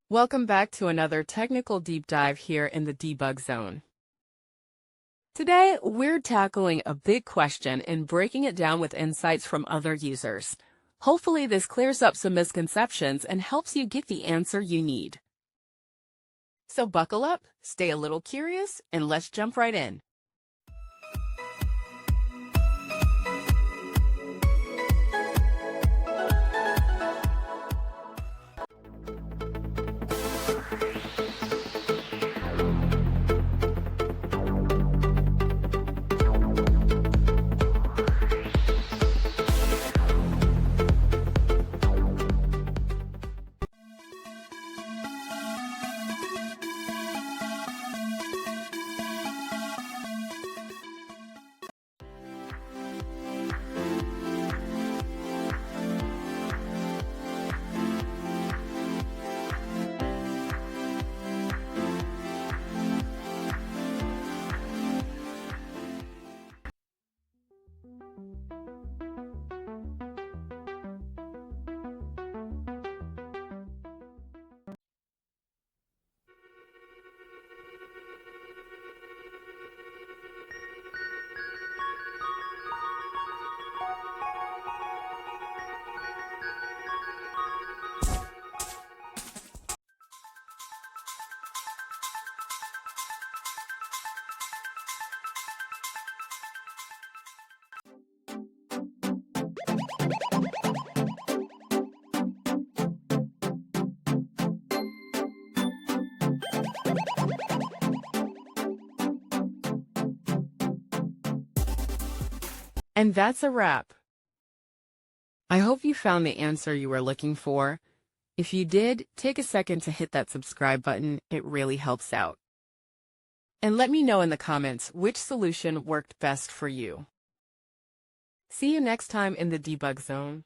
Welcome back to another technical deep dive here in the debug zone. Today, we're tackling a big question and breaking it down with insights from other users. Hopefully, this clears up some misconceptions and helps you get the answer you need. So buckle up, stay a little curious, and let's jump right in. And that's a wrap. I hope you found the answer you were looking for. If you did, take a second to hit that subscribe button. It really helps out. And let me know in the comments which solution worked best for you. See you next time in the debug zone.